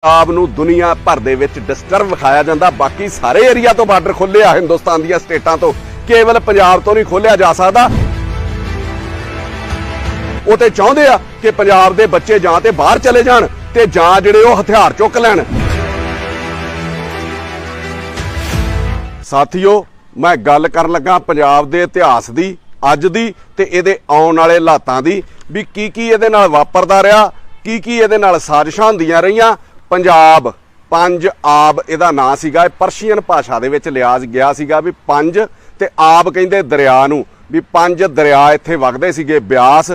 ਪੰਜਾਬ ਨੂੰ ਦੁਨੀਆ ਭਰ ਦੇ ਵਿੱਚ ਡਿਸਟਰਬ ਵਿਖਾਇਆ ਜਾਂਦਾ। ਬਾਕੀ ਸਾਰੇ ਏਰੀਆ ਤੋਂ ਬਾਰਡਰ ਖੋਲ੍ਹੇ ਆ ਹਿੰਦੁਸਤਾਨ ਦੀਆਂ ਸਟੇਟਾਂ ਤੋਂ, ਕੇਵਲ ਪੰਜਾਬ ਤੋਂ ਨਹੀਂ ਖੋਲ੍ਹਿਆ ਜਾ ਸਕਦਾ। ਉਹ ਤੇ ਚਾਹੁੰਦੇ ਆ ਕਿ ਪੰਜਾਬ ਦੇ ਬੱਚੇ ਜਾਂ ਤੇ ਬਾਹਰ ਚਲੇ ਜਾਣ ਤੇ ਜਾਂ ਜਿਹੜੇ ਉਹ ਹਥਿਆਰ ਚੁੱਕ ਲੈਣ। ਸਾਥੀਓ, ਮੈਂ ਗੱਲ ਕਰਨ ਲੱਗਾ ਪੰਜਾਬ ਦੇ ਇਤਿਹਾਸ ਦੀ, ਅੱਜ ਦੀ ਤੇ ਇਹਦੇ ਆਉਣ ਵਾਲੇ ਹਾਲਾਤਾਂ ਦੀ, ਵੀ ਕੀ ਇਹਦੇ ਨਾਲ ਵਾਪਰਦਾ ਰਿਹਾ, ਕੀ ਇਹਦੇ ਨਾਲ ਸਾਜ਼ਿਸ਼ਾਂ ਹੁੰਦੀਆਂ ਰਹੀਆਂ। ਪੰਜਾਬ ਪੰਜ ਆਬ ਇਹਦਾ ਨਾਂ ਸੀਗਾ, ਇਹ ਪਰਸ਼ੀਅਨ ਭਾਸ਼ਾ ਦੇ ਵਿੱਚ ਲਿਆ ਗਿਆ ਸੀਗਾ ਵੀ ਪੰਜ ਤੇ ਆਬ ਕਹਿੰਦੇ ਦਰਿਆ ਨੂੰ, ਵੀ ਪੰਜ ਦਰਿਆ ਇੱਥੇ ਵਗਦੇ ਸੀਗੇ, ਬਿਆਸ,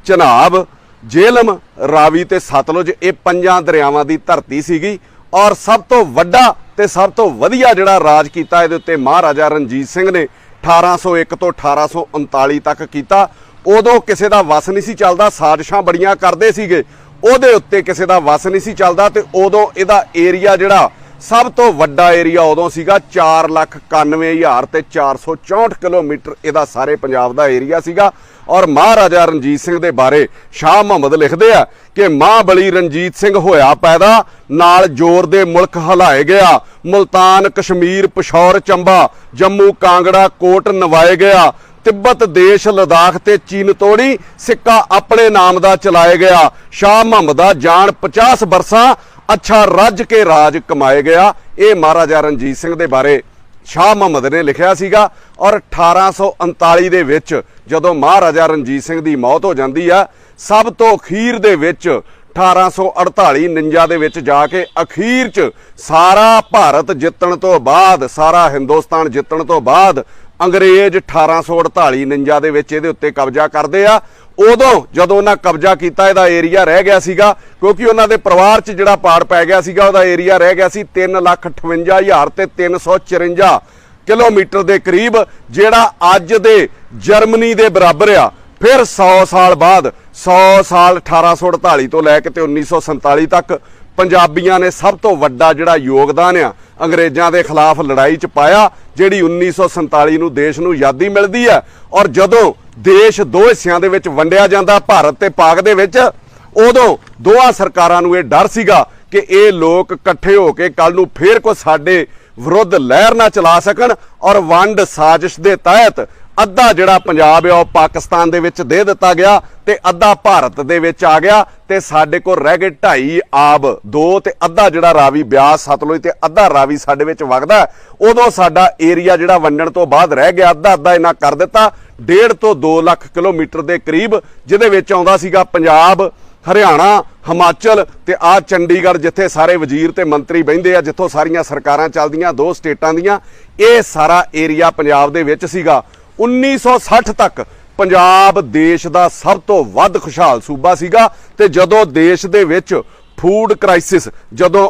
ਚਨਾਬ, ਜੇਹਲਮ, ਰਾਵੀ ਤੇ ਸਤਲੁਜ। ਇਹ ਪੰਜਾਂ ਦਰਿਆਵਾਂ ਦੀ ਧਰਤੀ ਸੀਗੀ। ਔਰ ਸਭ ਤੋਂ ਵੱਡਾ ਤੇ ਸਭ ਤੋਂ ਵਧੀਆ ਜਿਹੜਾ ਰਾਜ ਕੀਤਾ ਇਹਦੇ ਉੱਤੇ ਮਹਾਰਾਜਾ ਰਣਜੀਤ ਸਿੰਘ ਨੇ 1801 ਤੋਂ 1839 ਤੱਕ ਕੀਤਾ। ਉਦੋਂ ਕਿਸੇ ਦਾ ਵਸ ਨਹੀਂ ਸੀ ਚੱਲਦਾ, ਸਾਜ਼ਿਸ਼ਾਂ ਬੜੀਆਂ ਕਰਦੇ ਸੀਗੇ, ਉਹਦੇ ਉੱਤੇ ਕਿਸੇ ਦਾ ਵਸ ਨਹੀਂ ਸੀ ਚੱਲਦਾ। ਤੇ ਉਦੋਂ ਇਹਦਾ ਏਰੀਆ ਜਿਹੜਾ ਸਭ ਤੋਂ ਵੱਡਾ ਏਰੀਆ ਉਦੋਂ ਸੀਗਾ 4,91,000 ਤੇ 464 ਕਿਲੋਮੀਟਰ ਇਹਦਾ ਸਾਰੇ ਪੰਜਾਬ ਦਾ ਏਰੀਆ ਸੀਗਾ। ਔਰ ਮਹਾਰਾਜਾ ਰਣਜੀਤ ਸਿੰਘ ਦੇ ਬਾਰੇ ਸ਼ਾਹ ਮੁਹੰਮਦ ਲਿਖਦੇ ਆ ਕਿ ਮਹਾਬਲੀ ਰਣਜੀਤ ਸਿੰਘ ਹੋਇਆ ਪੈਦਾ, ਨਾਲ ਜ਼ੋਰ ਦੇ ਮੁਲਕ ਹਿਲਾਏ ਗਿਆ, ਮੁਲਤਾਨ, ਕਸ਼ਮੀਰ, ਪਿਸ਼ੌਰ, ਚੰਬਾ, ਜੰਮੂ, ਕਾਂਗੜਾ, ਕੋਟ ਨਵਾਏ ਗਿਆ, ਤਿੱਬਤ ਦੇਸ਼, ਲਦਾਖ ਤੇ ਚੀਨ ਤੋੜੀ, ਸਿੱਕਾ ਆਪਣੇ ਨਾਮ ਦਾ ਚਲਾਏ ਗਿਆ, ਸ਼ਾਹ ਮੁਹੰਮਦ ਦਾ ਜਾਨ 50 ਬਰਸਾਂ, ਅੱਛਾ ਰੱਜ ਕੇ ਰਾਜ ਕਮਾਏ ਗਿਆ। ਇਹ ਮਹਾਰਾਜਾ ਰਣਜੀਤ ਸਿੰਘ ਦੇ ਬਾਰੇ ਸ਼ਾਹ ਮੁਹੰਮਦ ਨੇ ਲਿਖਿਆ ਸੀਗਾ। ਔਰ 1839 ਦੇ ਵਿੱਚ ਜਦੋਂ ਮਹਾਰਾਜਾ ਰਣਜੀਤ ਸਿੰਘ ਦੀ ਮੌਤ ਹੋ ਜਾਂਦੀ ਆ, ਸਭ ਤੋਂ ਅਖੀਰ ਦੇ ਵਿੱਚ 1848-49 ਦੇ ਵਿੱਚ ਜਾ ਕੇ ਅਖੀਰ 'ਚ ਸਾਰਾ ਭਾਰਤ ਜਿੱਤਣ ਤੋਂ ਬਾਅਦ, ਸਾਰਾ ਹਿੰਦੁਸਤਾਨ ਜਿੱਤਣ ਤੋਂ ਬਾਅਦ ਅੰਗਰੇਜ਼ 1848-49 ਦੇ ਵਿੱਚ ਇਹਦੇ ਉੱਤੇ ਕਬਜ਼ਾ ਕਰਦੇ ਆ। ਉਦੋਂ ਜਦੋਂ ਉਹਨਾਂ ਕਬਜ਼ਾ ਕੀਤਾ, ਇਹਦਾ ਏਰੀਆ ਰਹਿ ਗਿਆ ਸੀਗਾ, ਕਿਉਂਕਿ ਉਹਨਾਂ ਦੇ ਪਰਿਵਾਰ 'ਚ ਜਿਹੜਾ ਪਾੜ ਪੈ ਗਿਆ ਸੀਗਾ, ਉਹਦਾ ਏਰੀਆ ਰਹਿ ਗਿਆ ਸੀ 3,58,000 ਤੇ 354 ਕਿਲੋਮੀਟਰ ਦੇ ਕਰੀਬ, ਜਿਹੜਾ ਅੱਜ ਦੇ ਜਰਮਨੀ ਦੇ ਬਰਾਬਰ ਆ। ਫਿਰ 100 ਸਾਲ ਬਾਅਦ, 100 ਸਾਲ 1848 ਤੋਂ ਲੈ ਕੇ ਤੇ 1947 ਤੱਕ ਪੰਜਾਬੀਆਂ ਨੇ ਸਭ ਤੋਂ ਵੱਡਾ ਜਿਹੜਾ ਯੋਗਦਾਨ ਆ ਅੰਗਰੇਜ਼ਾਂ ਦੇ ਖਿਲਾਫ ਲੜਾਈ 'ਚ ਪਾਇਆ, ਜਿਹੜੀ 1947 ਨੂੰ ਦੇਸ਼ ਨੂੰ ਆਜ਼ਾਦੀ ਮਿਲਦੀ ਹੈ। ਔਰ ਜਦੋਂ ਦੇਸ਼ ਦੋ ਹਿੱਸਿਆਂ ਦੇ ਵਿੱਚ ਵੰਡਿਆ ਜਾਂਦਾ, ਭਾਰਤ ਤੇ ਪਾਕ ਦੇ ਵਿੱਚ, ਉਦੋਂ ਦੋਹਾਂ ਸਰਕਾਰਾਂ ਨੂੰ ਇਹ ਡਰ ਸੀਗਾ ਕਿ ਇਹ ਲੋਕ ਇਕੱਠੇ ਹੋ ਕੇ ਕੱਲ ਨੂੰ ਫੇਰ ਕੋਈ ਸਾਡੇ ਵਿਰੁੱਧ ਲਹਿਰ ਨਾ ਚਲਾ ਸਕਣ। ਔਰ ਵੰਡ ਸਾਜ਼ਿਸ਼ ਦੇ ਤਹਿਤ ਅੱਧਾ ਜਿਹੜਾ ਪੰਜਾਬ ਆ ਉਹ ਪਾਕਿਸਤਾਨ ਦੇ ਵਿੱਚ ਦੇ ਦਿੱਤਾ ਗਿਆ ਤੇ ਅੱਧਾ ਭਾਰਤ ਦੇ ਵਿੱਚ ਆ ਗਿਆ। ਤੇ ਸਾਡੇ ਕੋਲ ਰਹਿ ਗਏ 2.5 ਆਬ, 2 ਤੇ ਅੱਧਾ ਜਿਹੜਾ ਰਾਵੀ, ਬਿਆਸ, ਸਤਲੁਜ ਤੇ ਅੱਧਾ ਰਾਵੀ ਸਾਡੇ ਵਿੱਚ ਵਗਦਾ। ਉਦੋਂ ਸਾਡਾ ਏਰੀਆ ਜਿਹੜਾ ਵੰਡਣ ਤੋਂ ਬਾਅਦ ਰਹਿ ਗਿਆ, ਅੱਧਾ ਇਹਨਾਂ ਕਰ ਦਿੱਤਾ 1.5 ਤੋਂ 2 ਲੱਖ ਕਿਲੋਮੀਟਰ ਦੇ ਕਰੀਬ, ਜਿਹਦੇ ਵਿੱਚ ਆਉਂਦਾ ਸੀਗਾ ਪੰਜਾਬ, ਹਰਿਆਣਾ, ਹਿਮਾਚਲ ਤੇ ਆ ਚੰਡੀਗੜ੍ਹ, ਜਿੱਥੇ ਸਾਰੇ ਵਜ਼ੀਰ ਤੇ ਮੰਤਰੀ ਬਹਿੰਦੇ ਆ, ਜਿੱਥੋਂ ਸਾਰੀਆਂ ਸਰਕਾਰਾਂ ਚੱਲਦੀਆਂ 2 ਸਟੇਟਾਂ ਦੀਆਂ। ਇਹ ਸਾਰਾ ਏਰੀਆ ਪੰਜਾਬ ਦੇ ਵਿੱਚ ਸੀਗਾ। 1960 ਤੱਕ ਪੰਜਾਬ ਦੇਸ਼ ਦਾ ਸਭ ਤੋਂ ਵੱਧ ਖੁਸ਼ਹਾਲ ਸੂਬਾ ਸੀਗਾ। ਤੇ ਜਦੋਂ ਦੇਸ਼ ਦੇ ਵਿੱਚ ਫੂਡ ਕ੍ਰਾਈਸਿਸ, ਜਦੋਂ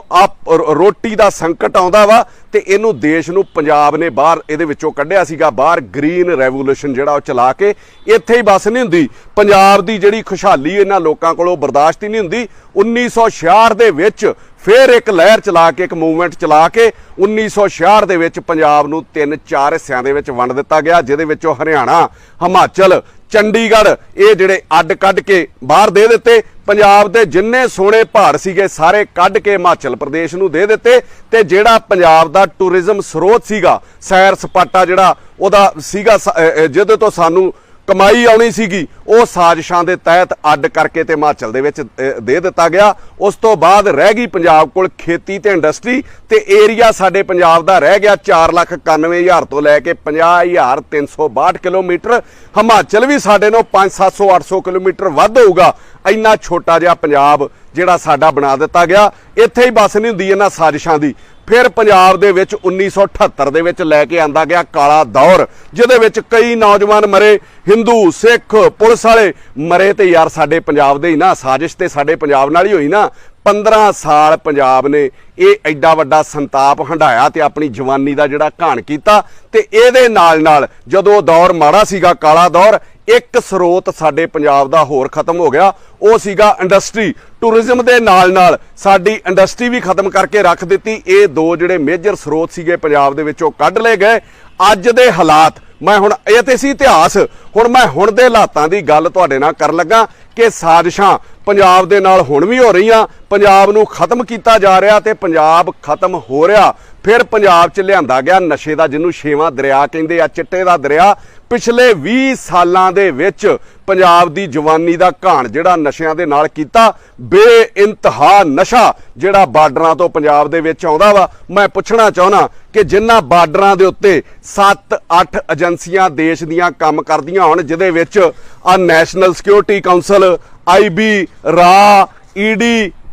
ਰੋਟੀ ਦਾ ਸੰਕਟ ਆਉਂਦਾ ਵਾ, ਤੇ ਇਹਨੂੰ ਦੇਸ਼ ਨੂੰ ਪੰਜਾਬ ਨੇ ਬਾਹਰ ਇਹਦੇ ਵਿੱਚੋਂ ਕੱਢਿਆ ਸੀਗਾ, ਬਾਹਰ ਗ੍ਰੀਨ ਰੈਵੋਲੂਸ਼ਨ ਜਿਹੜਾ ਉਹ ਚਲਾ ਕੇ। ਇੱਥੇ ਹੀ ਬਸ ਨਹੀਂ ਹੁੰਦੀ, ਪੰਜਾਬ ਦੀ ਜਿਹੜੀ ਖੁਸ਼ਹਾਲੀ ਇਹਨਾਂ ਲੋਕਾਂ ਕੋਲੋਂ ਬਰਦਾਸ਼ਤ ਹੀ ਨਹੀਂ ਹੁੰਦੀ। 1966 ਦੇ ਵਿੱਚ ਫਿਰ ਇੱਕ ਲਹਿਰ ਚਲਾ ਕੇ, ਇੱਕ ਮੂਵਮੈਂਟ ਚਲਾ ਕੇ 1966 ਦੇ ਵਿੱਚ ਪੰਜਾਬ ਨੂੰ 3-4 ਹਿੱਸਿਆਂ ਦੇ ਵਿੱਚ ਵੰਡ ਦਿੱਤਾ ਗਿਆ, ਜਿਹਦੇ ਵਿੱਚੋਂ ਹਰਿਆਣਾ, ਹਿਮਾਚਲ, ਚੰਡੀਗੜ੍ਹ ਇਹ ਜਿਹੜੇ ਅੱਡ ਕੱਢ ਕੇ ਬਾਹਰ ਦੇ ਦਿੱਤੇ। ਪੰਜਾਬ ਦੇ ਜਿੰਨੇ ਸੋਹਣੇ ਪਹਾੜ ਸੀਗੇ ਸਾਰੇ ਕੱਢ ਕੇ ਹਿਮਾਚਲ ਪ੍ਰਦੇਸ਼ ਨੂੰ ਦੇ ਦਿੱਤੇ। ਤੇ ਜਿਹੜਾ ਪੰਜਾਬ ਦਾ ਟੂਰਿਜ਼ਮ ਸਰੋਤ ਸੀਗਾ, ਸੈਰ ਸਪਾਟਾ ਜਿਹੜਾ ਉਹਦਾ ਸੀਗਾ, ਜਿਹਦੇ ਤੋਂ ਸਾਨੂੰ ਕਮਾਈ ਆਉਣੀ ਸੀਗੀ, ਉਹ ਸਾਜ਼ਿਸ਼ਾਂ ਦੇ ਤਹਿਤ ਅੱਡ ਕਰਕੇ ਤੇ ਹਿਮਾਚਲ ਦੇ ਵਿੱਚ ਦੇ ਦਿੱਤਾ ਗਿਆ। ਉਸ ਤੋਂ ਬਾਅਦ ਰਹਿ ਗਈ ਪੰਜਾਬ ਕੋਲ ਖੇਤੀ ਤੇ ਇੰਡਸਟਰੀ, ਤੇ ਏਰੀਆ ਸਾਡੇ ਪੰਜਾਬ ਦਾ ਰਹਿ ਗਿਆ 4,91,000 ਤੋਂ ਲੈ ਕੇ 50,362 ਕਿਲੋਮੀਟਰ। ਹਿਮਾਚਲ ਵੀ ਸਾਡੇ ਨੂੰ 500-700-800 ਕਿਲੋਮੀਟਰ ਵੱਧ ਹੋਊਗਾ। ਇੰਨਾ ਛੋਟਾ ਜਿਹਾ ਪੰਜਾਬ ਜਿਹੜਾ ਸਾਡਾ ਬਣਾ ਦਿੱਤਾ ਗਿਆ। ਇੱਥੇ ਹੀ ਬਸ ਨਹੀਂ ਹੁੰਦੀ ਇਹਨਾਂ ਸਾਜ਼ਿਸ਼ਾਂ ਦੀ। ਫਿਰ ਪੰਜਾਬ ਦੇ ਵਿੱਚ 1978 ਦੇ ਵਿੱਚ ਲੈ ਕੇ ਆਂਦਾ ਗਿਆ ਕਾਲਾ ਦੌਰ, ਜਿਹਦੇ ਵਿੱਚ ਕਈ ਨੌਜਵਾਨ ਮਰੇ, ਹਿੰਦੂ, ਸਿੱਖ, ਪੁਲਿਸ ਵਾਲੇ ਮਰੇ। ਤੇ ਯਾਰ ਸਾਡੇ ਪੰਜਾਬ ਦੇ ਹੀ ਨਾ, ਸਾਜ਼ਿਸ਼ ਤੇ ਸਾਡੇ ਪੰਜਾਬ ਨਾਲ ਹੀ ਹੋਈ ਨਾ। 15 ਸਾਲ ਪੰਜਾਬ ਨੇ ਇਹ ਐਡਾ ਵੱਡਾ ਸੰਤਾਪ ਹੰਢਾਇਆ ਤੇ ਆਪਣੀ ਜਵਾਨੀ ਦਾ ਜਿਹੜਾ ਘਾਣ ਕੀਤਾ। ਤੇ ਇਹਦੇ ਨਾਲ ਜਦੋਂ ਦੌਰ ਮਾੜਾ ਸੀਗਾ, ਕਾਲਾ ਦੌਰ, ਇੱਕ ਸਰੋਤ ਸਾਡੇ ਪੰਜਾਬ ਦਾ ਹੋਰ ਖਤਮ ਹੋ ਗਿਆ, ਉਹ ਸੀਗਾ ਇੰਡਸਟਰੀ। ਟੂਰਿਜ਼ਮ ਦੇ ਨਾਲ ਸਾਡੀ ਇੰਡਸਟਰੀ ਵੀ ਖਤਮ ਕਰਕੇ ਰੱਖ ਦਿੱਤੀ। ਇਹ ਦੋ ਜਿਹੜੇ ਮੇਜਰ ਸਰੋਤ ਸੀਗੇ ਪੰਜਾਬ ਦੇ ਵਿੱਚੋਂ ਕੱਢ ਲਏ ਗਏ। ਅੱਜ ਦੇ ਹਾਲਾਤ मैं हुण ये ते सी इतिहास। हुण मैं हुण दे हालातां दी गल तुहाडे नाल कर लगा कि साजिशां पंजाब दे नाल हुण भी हो रहीआं, पंजाब नूं खत्म कीता जा रिहा ते पंजाब खत्म हो रिहा। फिर पंजाब च लिआंदा गया नशे दा, जिन्नू छेवां दरिया कहिंदे आ, चिट्टे दा दरिया। पिछले 20 सालां दे विच पंजाब दी जवानी दा घाण जिहड़ा नशिਆਂ दे नाल कीता, बेइंतहा नशा जिहड़ा बार्डरां तो पंजाब दे विच आउंदा वा। मैं पुछना चाहुंदा कि जिन्हां बार्डरां दे उत्ते 7-8 एजेंसियां देश दीयां काम करदियां होण, जिहदे विच आ नैशनल सिक्योरिटी काउंसल, IB, रा, ED,